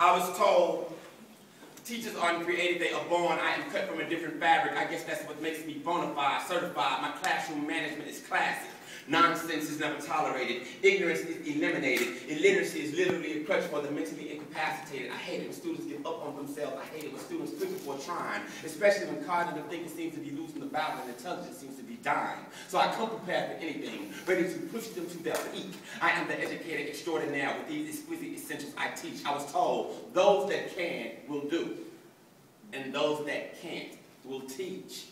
I was told teachers aren't created, they are born. I am cut from a different fabric. I guess that's what makes me bona fide, certified. My classroom management is classic. Nonsense is never tolerated. Ignorance is eliminated. Illiteracy is literally a crutch for the mentally incapacitated. I hate it when students give up on themselves. I hate it when students quit before trying, especially when cognitive thinking seems to be losing the battle and intelligence seems to be dying. So I come prepared for anything, ready to push them to their peak. I am the educator extraordinaire with these exquisite essentials I teach. I was told, those that can will do, and those that can't will teach.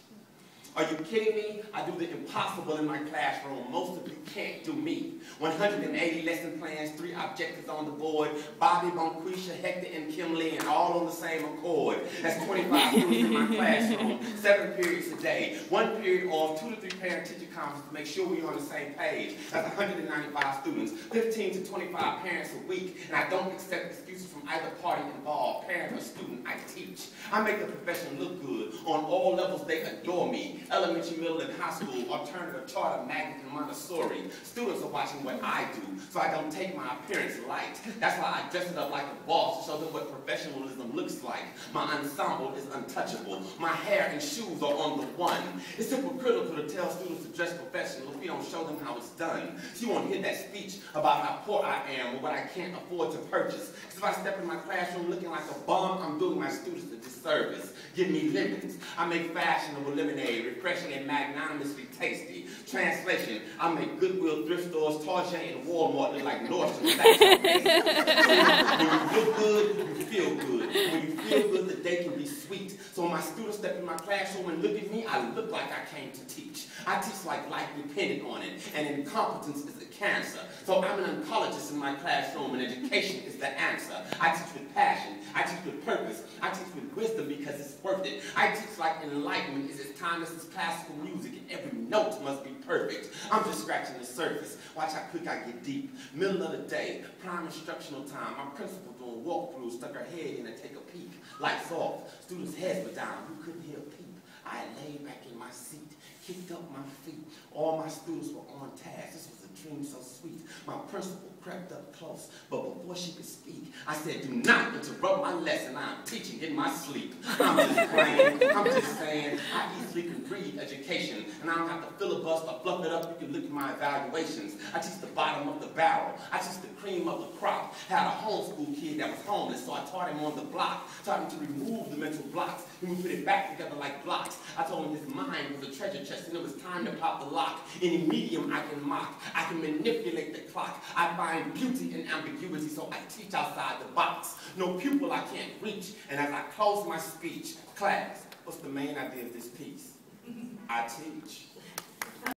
Are you kidding me? I do the impossible in my classroom. Most of you can't do me. 180 lesson plans, 3 objectives on the board. Bobby, Bonquisha, Hector, and Kim Lynn, all on the same accord. That's 25 students in my classroom. 7 periods a day. 1 period of 2 to 3 parent-teacher conferences to make sure we're on the same page. That's 195 students. 15 to 25 parents a week. And I don't accept excuses from either party involved, parent or student. I teach. I make the profession look good. On all levels, they adore me. Elementary, middle, and high school, alternative, charter, magnet, and Montessori. Students are watching what I do, so I don't take my appearance light. That's why I dress it up like a boss to show them what professionalism looks like. My ensemble is untouchable. My hair and shoes are on the one. It's hypocritical to tell students to dress professional if we don't show them how it's done. So you won't hear that speech about how poor I am or what I can't afford to purchase. Because if I step in my classroom looking like a bum, I'm doing my students a disservice. Give me lemons. I make fashionable lemonade, refreshing and magnanimously tasty. Translation, I make Goodwill, thrift stores, Target, and Walmart look like Nordstrom. When you look good, you feel good. When you feel good, the day can be sweet. So when my students step in my classroom and look at me, I look like I came to teach. I teach like life depended on it, and incompetence is a cancer. So I'm an oncologist in my classroom, and education is the answer. I teach with passion. I teach with purpose. I teach with wisdom because it's worth it. I teach like enlightenment is as timeless as classical music, and every note must be perfect. I'm just scratching the surface. Watch how quick I get deep. Middle of the day, prime instructional time. My principal doing walkthroughs, stuck her head in and take a peek. Lights off. Students' heads were down. You couldn't hear a peep. I lay back in my seat, kicked up my feet. All my students were on task. This was a dream so sweet. My principal crept up close, but before she could speak, I said, do not interrupt my lesson. I'm teaching in my sleep. I'm just playing. I'm just saying, I eat, sleep, and breathe education, and I don't have to filibuster or fluff it up. You can look at my evaluations. I teach the bottom of the barrel. I teach the cream of the crop. Had a homeschool kid that was homeless, so I taught him on the block, taught him to remove the mental blocks, and we put it back together like blocks. I told him his mind was a treasure chest, and it was time to pop the lock. Any medium I can mock. I can manipulate the clock. I find beauty in ambiguity, so I teach outside the box. No pupil I can't reach, and as I close my speech, class, what's the main idea of this piece? I teach.